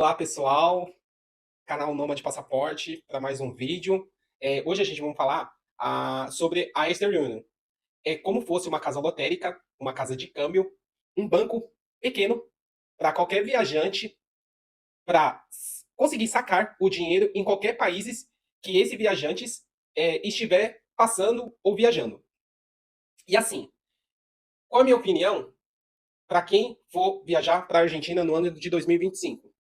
Olá pessoal, canal Nômade Passaporte para mais um vídeo. Hoje a gente vai falar sobre a Western Union. É como fosse uma casa lotérica, uma casa de câmbio, um banco pequeno para qualquer viajante para conseguir sacar o dinheiro em qualquer país que esse viajante estiver passando ou viajando. E assim, qual a minha opinião para quem for viajar para a Argentina no ano de 2025?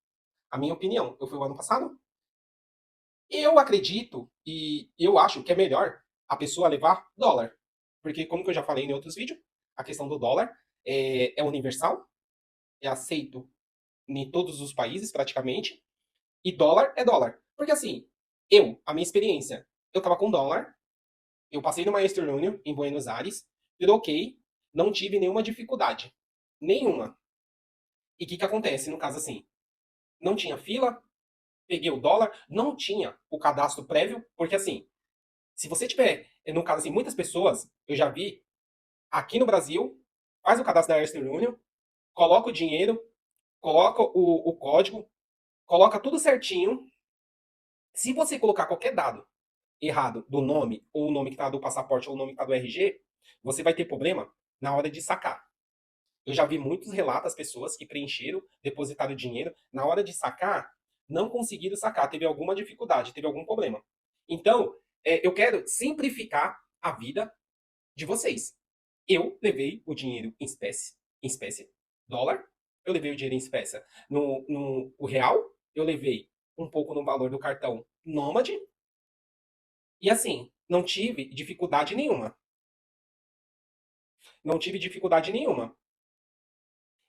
A minha opinião, eu fui o ano passado. Eu acredito e eu acho que é melhor a pessoa levar dólar. Porque, como que eu já falei em outros vídeos, a questão do dólar é universal, é aceito em todos os países praticamente, e dólar é dólar. Porque assim, a minha experiência, eu tava com dólar, eu passei no Western Union em Buenos Aires, troquei, não tive nenhuma dificuldade. Nenhuma. E o que acontece no caso assim? Não tinha fila, peguei o dólar, não tinha o cadastro prévio, porque assim, se você tiver, no caso assim, muitas pessoas, eu já vi aqui no Brasil, faz o cadastro da Western Union, coloca o dinheiro, coloca o código, coloca tudo certinho. Se você colocar qualquer dado errado do nome, ou o nome que está do passaporte, ou o nome que está do RG, você vai ter problema na hora de sacar. Eu já vi muitos relatos das pessoas que preencheram, depositaram o dinheiro, na hora de sacar, não conseguiram sacar, teve alguma dificuldade, teve algum problema. Então, eu quero simplificar a vida de vocês. Eu levei o dinheiro em espécie, dólar, eu levei o dinheiro em espécie no o real, eu levei um pouco no valor do cartão Nômade, e assim, não tive dificuldade nenhuma. Não tive dificuldade nenhuma.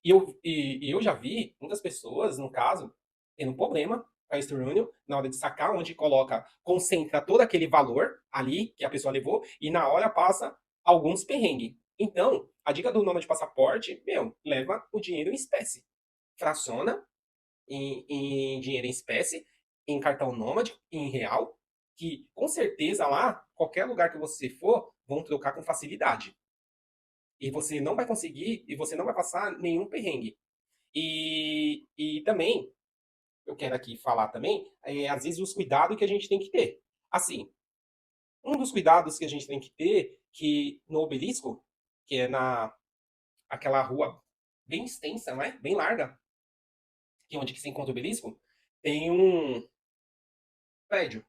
E eu já vi muitas pessoas, no caso, tendo um problema com a Western Union na hora de sacar, onde coloca, concentra todo aquele valor ali que a pessoa levou e na hora passa alguns perrengues. Então, a dica do nome de passaporte, leva o dinheiro em espécie. Fraciona em dinheiro em espécie, em cartão nômade, em real, que com certeza lá, qualquer lugar que você for, vão trocar com facilidade. E você não vai conseguir, e você não vai passar nenhum perrengue. E também, eu quero aqui falar também, às vezes os cuidados que a gente tem que ter. Assim, um dos cuidados que a gente tem que ter, que no obelisco, que é na aquela rua bem extensa, né? Bem larga, que é onde que se encontra o obelisco, tem um prédio.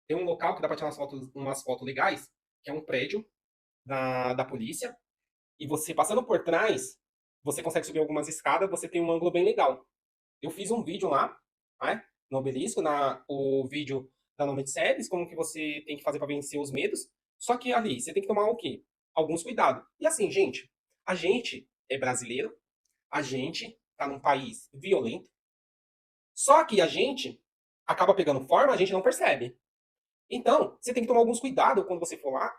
Tem um local que dá para tirar umas fotos legais, que é um prédio da polícia, e você passando por trás, você consegue subir algumas escadas, você tem um ângulo bem legal. Eu fiz um vídeo lá, né, no obelisco, o vídeo da Nome de Séries, como que você tem que fazer para vencer os medos. Só que ali, você tem que tomar o quê? Alguns cuidados. E assim, gente, a gente é brasileiro, a gente tá num país violento, só que a gente acaba pegando forma, a gente não percebe. Então, você tem que tomar alguns cuidados quando você for lá,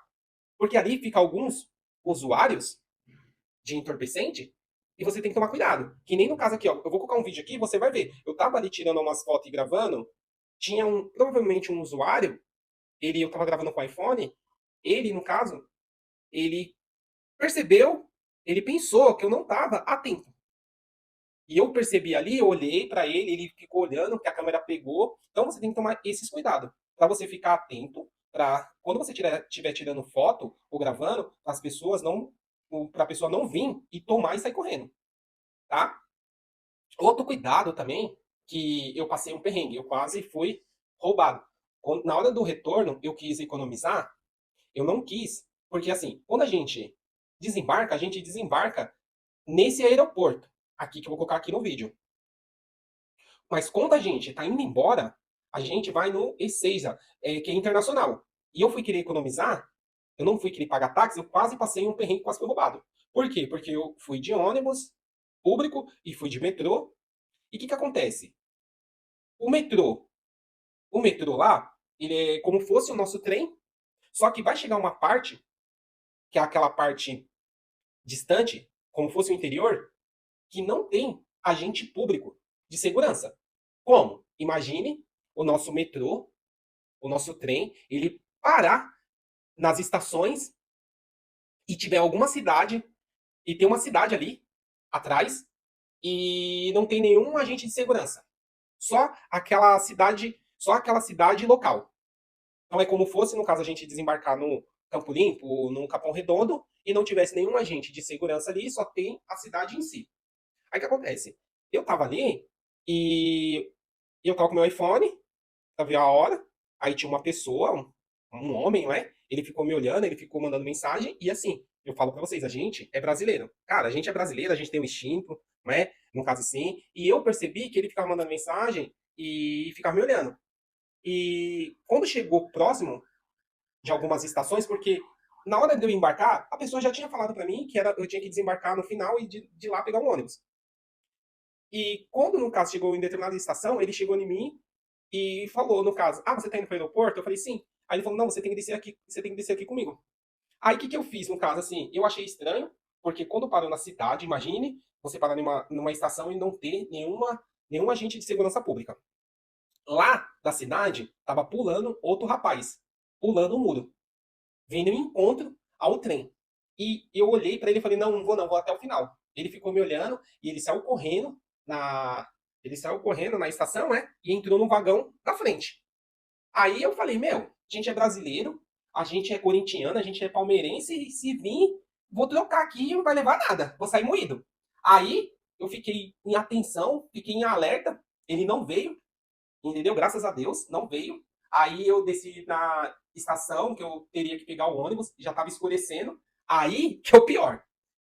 porque ali fica alguns usuários de entorpecente e você tem que tomar cuidado. Que nem no caso aqui, ó. Eu vou colocar um vídeo aqui, você vai ver. Eu tava ali tirando umas fotos e gravando, tinha provavelmente um usuário, eu tava gravando com o iPhone, ele, no caso, ele percebeu, ele pensou que eu não tava atento. E eu percebi ali, eu olhei para ele ficou olhando, que a câmera pegou. Então você tem que tomar esses cuidados, para você ficar atento, para quando você estiver tirando foto ou gravando, as pessoas não, para a pessoa não vir e tomar e sair correndo, tá? Outro cuidado também, que eu passei um perrengue, eu quase fui roubado. Na hora do retorno, eu quis economizar, eu não quis, porque assim, quando a gente desembarca nesse aeroporto, aqui que eu vou colocar aqui no vídeo. Mas quando a gente está indo embora, a gente vai no Ezeiza, que é internacional. E eu fui querer economizar, eu não fui querer pagar táxi, eu quase passei um perrengue, quase fui roubado. Por quê? Porque eu fui de ônibus público e fui de metrô. E o que acontece? O metrô, o metrô lá, ele é como fosse o nosso trem, só que vai chegar uma parte, que é aquela parte distante, como fosse o interior, que não tem agente público de segurança. Como? Imagine o nosso metrô, o nosso trem, ele parar nas estações e tiver alguma cidade, e tem uma cidade ali atrás, e não tem nenhum agente de segurança. só aquela cidade local. Então é como fosse, no caso, a gente desembarcar no Campo Limpo, ou no Capão Redondo, e não tivesse nenhum agente de segurança ali, só tem a cidade em si. Aí o que acontece? Eu tava ali e eu tava com meu iPhone, tava a hora, aí tinha uma pessoa, um homem, né? Ele ficou me olhando, ele ficou mandando mensagem, e assim, eu falo pra vocês, a gente é brasileiro. Cara, a gente é brasileiro, a gente tem um instinto, né? No caso assim, e eu percebi que ele ficava mandando mensagem e ficava me olhando. E quando chegou próximo de algumas estações, porque na hora de eu embarcar, a pessoa já tinha falado pra mim que eu tinha que desembarcar no final e de lá pegar um ônibus. E quando, no caso, chegou em determinada estação, ele chegou em mim e falou, no caso, ah, você tá indo pro aeroporto? Eu falei, sim. Aí ele falou, não, você tem que descer aqui, você tem que descer aqui comigo. Aí o que, que eu fiz, no caso, assim, eu achei estranho, porque quando parou na cidade, imagine você parar numa estação e não ter nenhum agente de segurança pública. Lá da cidade, tava pulando outro rapaz, pulando o muro, vindo em encontro ao trem. E eu olhei para ele e falei, não, não vou não, vou até o final. Ele ficou me olhando e na ele saiu correndo na estação, né? E entrou no vagão da frente. Aí eu falei, meu, a gente é brasileiro, a gente é corintiano, a gente é palmeirense, e se vir, vou trocar aqui e não vai levar nada, vou sair moído. Aí eu fiquei em atenção, fiquei em alerta, ele não veio, entendeu? Graças a Deus, não veio. Aí eu desci na estação, que eu teria que pegar o ônibus, já estava escurecendo. Aí, que é o pior,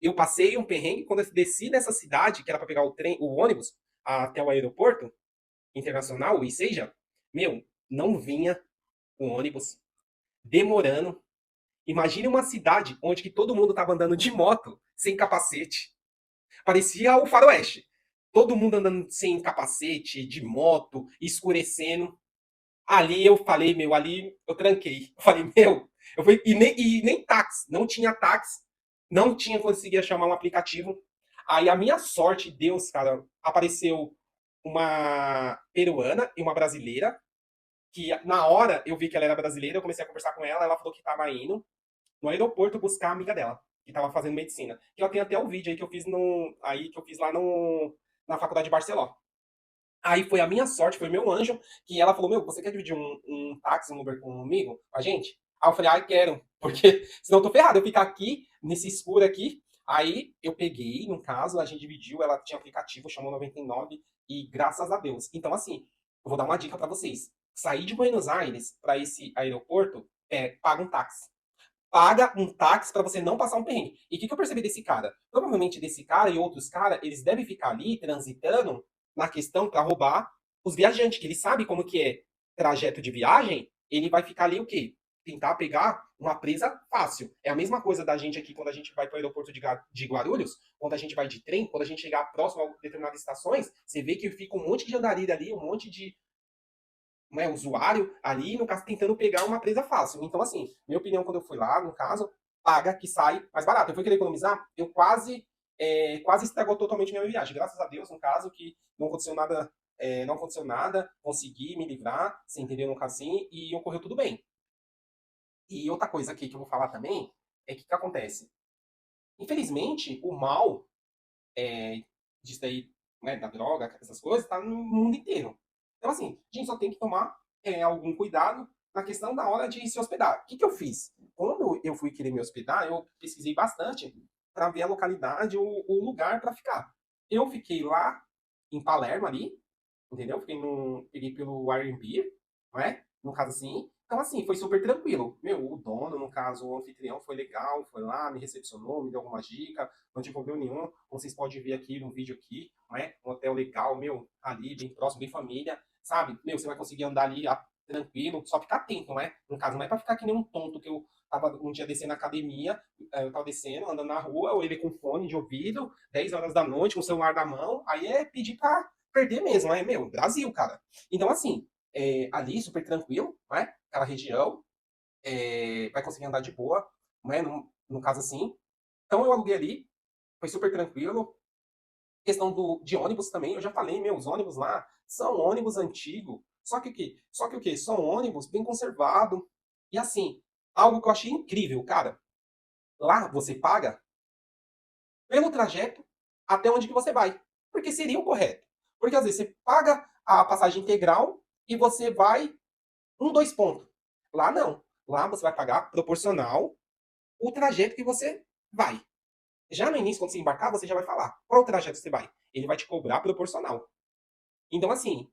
eu passei um perrengue quando eu desci nessa cidade, que era para pegar o trem, o ônibus, até o aeroporto internacional, e seja, meu, não vinha o ônibus, demorando. Imagine uma cidade onde que todo mundo estava andando de moto, sem capacete. Parecia o faroeste. Todo mundo andando sem capacete, de moto, escurecendo. Ali eu falei, meu, ali eu tranquei. Eu falei, meu, e nem táxi, não tinha táxi, não tinha conseguido chamar um aplicativo. Aí a minha sorte, Deus, cara, apareceu uma peruana e uma brasileira, que na hora eu vi que ela era brasileira, eu comecei a conversar com ela, ela falou que estava indo no aeroporto buscar a amiga dela, que estava fazendo medicina. Que ela tem até o vídeo aí que eu fiz lá no, na faculdade de Barcelona. Aí foi a minha sorte, foi meu anjo, que ela falou: Meu, você quer dividir um táxi, um Uber comigo, com a gente? Aí eu falei: Ai, quero, porque senão eu tô ferrado, eu ficar aqui, nesse escuro aqui. Aí eu peguei, no caso, a gente dividiu, ela tinha aplicativo, chamou 99, e graças a Deus. Então, assim, eu vou dar uma dica pra vocês. Sair de Buenos Aires para esse aeroporto, paga um táxi. Paga um táxi para você não passar um perrengue. E o que eu percebi desse cara? Provavelmente desse cara e outros caras, eles devem ficar ali transitando na questão para roubar os viajantes, que ele sabe como que é trajeto de viagem, ele vai ficar ali o quê? Tentar pegar uma presa fácil. É a mesma coisa da gente aqui quando a gente vai para o aeroporto de Guarulhos, quando a gente vai de trem, quando a gente chegar próximo a determinadas estações, você vê que fica um monte de andarilha ali, um monte de, né, usuário ali, no caso, tentando pegar uma presa fácil. Então, assim, minha opinião quando eu fui lá, no caso, paga que sai mais barato. Eu fui querer economizar, eu quase estragou totalmente minha viagem. Graças a Deus, no caso, que não aconteceu nada, não aconteceu nada, consegui me livrar, você entendeu, no caso assim, e ocorreu tudo bem. E outra coisa aqui que eu vou falar também é que o que acontece? Infelizmente, o mal disso daí, né, da droga, essas coisas, tá no mundo inteiro. Então, assim, a gente só tem que tomar algum cuidado na questão da hora de se hospedar. O que, que eu fiz? Quando eu fui querer me hospedar, eu pesquisei bastante para ver a localidade, o lugar para ficar. Eu fiquei lá em Palermo ali, entendeu? Peguei pelo Airbnb, não é? No caso assim. Então, assim, foi super tranquilo. Meu, o dono, no caso, o anfitrião, foi legal, foi lá, me recepcionou, me deu algumas dicas, não tive problema nenhum. Vocês podem ver aqui no vídeo aqui, não é? Um hotel legal, meu, ali, bem próximo, bem família, sabe? Meu, você vai conseguir andar ali tranquilo, só ficar atento, não é? No caso, não é pra ficar que nem um tonto que eu tava um dia descendo na academia, eu tava descendo, andando na rua, ou ele com fone de ouvido, 10 horas da noite, com o celular na mão, aí é pedir pra perder mesmo, é meu, Brasil, cara. Então, assim, ali, super tranquilo, né? Aquela região, vai conseguir andar de boa, né? No caso assim. Então, eu aluguei ali, foi super tranquilo. Questão de ônibus também, eu já falei, meus ônibus lá são ônibus antigos. Só que o quê? Só que o quê? São ônibus bem conservados. E assim, algo que eu achei incrível, cara. Lá você paga pelo trajeto até onde que você vai. Porque seria o correto. Porque às vezes você paga a passagem integral e você vai um, dois pontos. Lá não. Lá você vai pagar proporcional o trajeto que você vai. Já no início, quando você embarcar, você já vai falar qual o trajeto você vai. Ele vai te cobrar proporcional. Então, assim,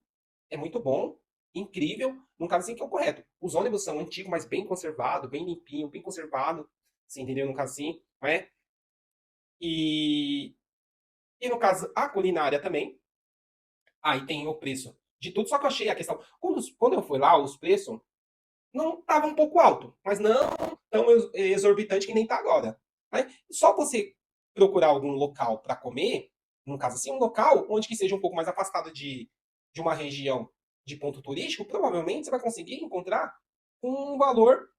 é muito bom, incrível, num caso assim que é o correto. Os ônibus são antigos, mas bem conservado, bem limpinho, bem conservado. Você entendeu? No caso assim, não é? E, e no caso, a culinária também. Aí tem o preço de tudo, só que eu achei a questão. Quando eu fui lá, os preços não estavam um pouco alto, mas não tão exorbitante que nem tá agora. Né? Só você procurar algum local para comer, no caso assim, um local onde que seja um pouco mais afastado de uma região de ponto turístico, provavelmente você vai conseguir encontrar um valor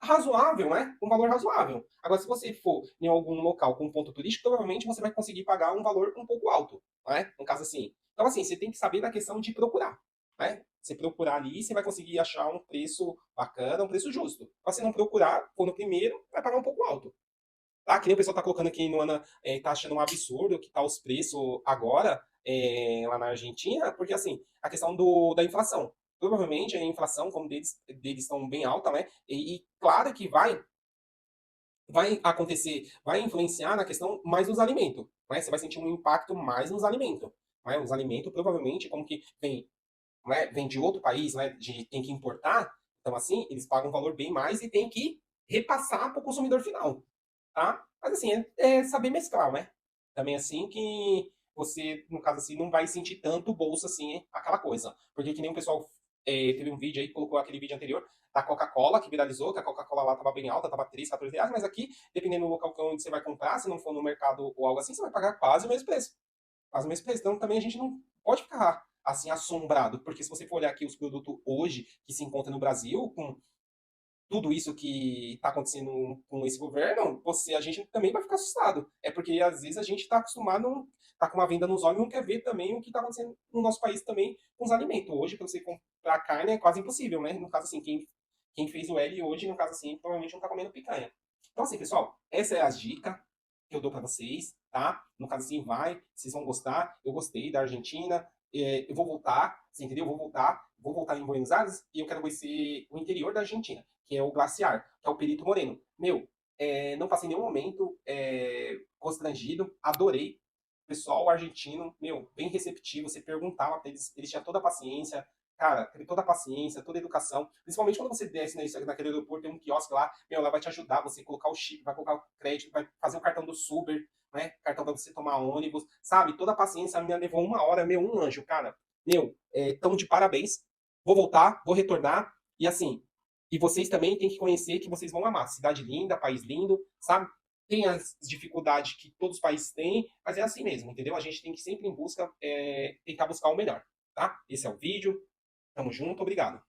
razoável, né? Um valor razoável. Agora, se você for em algum local com ponto turístico, provavelmente você vai conseguir pagar um valor um pouco alto, né? No caso assim. Então, assim, você tem que saber da questão de procurar, né? Você procurar ali, você vai conseguir achar um preço bacana, um preço justo. Mas se não procurar, for no primeiro, vai pagar um pouco alto. Tá? Que nem o pessoal tá colocando aqui no Ana, tá achando um absurdo que tá os preços agora lá na Argentina, porque assim, a questão da inflação. Provavelmente a inflação, como deles estão bem alta, né? E claro que vai acontecer, vai influenciar na questão mais dos alimentos. Né? Você vai sentir um impacto mais nos alimentos. Né? Os alimentos, provavelmente, como que vem, né? Vem de outro país, né? Tem que importar, então assim, eles pagam um valor bem mais e tem que repassar para o consumidor final. Tá? Mas assim, é saber mesclar, né? Também assim que você, no caso assim, não vai sentir tanto o bolso assim, aquela coisa. Porque que nem o pessoal teve um vídeo aí, colocou aquele vídeo anterior da Coca-Cola, que viralizou, que a Coca-Cola lá tava bem alta, tava 3, 14 reais, mas aqui, dependendo do local onde você vai comprar, se não for no mercado ou algo assim, você vai pagar quase o mesmo preço. Quase o mesmo preço. Então também a gente não pode ficar assim assombrado, porque se você for olhar aqui os produtos hoje que se encontram no Brasil, com tudo isso que está acontecendo com esse governo, a gente também vai ficar assustado. É porque às vezes a gente está acostumado, tá com uma venda nos olhos e não quer ver também o que está acontecendo no nosso país também com os alimentos. Hoje, para você comprar carne é quase impossível, né? No caso assim, quem fez o L hoje, no caso assim, provavelmente não está comendo picanha. Então assim, pessoal, essa é a dica que eu dou para vocês, tá? No caso assim, vocês vão gostar. Eu gostei da Argentina, eu vou voltar, você entendeu? Vou voltar em Buenos Aires e eu quero conhecer o interior da Argentina, que é o glaciar, que é o Perito Moreno. Meu, não passei nenhum momento constrangido, adorei. O pessoal argentino, meu, bem receptivo, você perguntava pra eles tinham toda a paciência, cara, teve toda a paciência, toda a educação. Principalmente quando você desce naquele aeroporto, tem um quiosque lá, meu, ela vai te ajudar, você colocar o chip, vai colocar o crédito, vai fazer o cartão do Super, né? Cartão pra você tomar ônibus, sabe? Toda a paciência, a minha levou uma hora, meu, um anjo, cara. Meu, tão de parabéns. Vou voltar, vou retornar. E assim, e vocês também têm que conhecer que vocês vão amar. Cidade linda, país lindo, sabe? Tem as dificuldades que todos os países têm, mas é assim mesmo, entendeu? A gente tem que sempre em busca, tentar buscar o melhor, tá? Esse é o vídeo. Tamo junto, obrigado.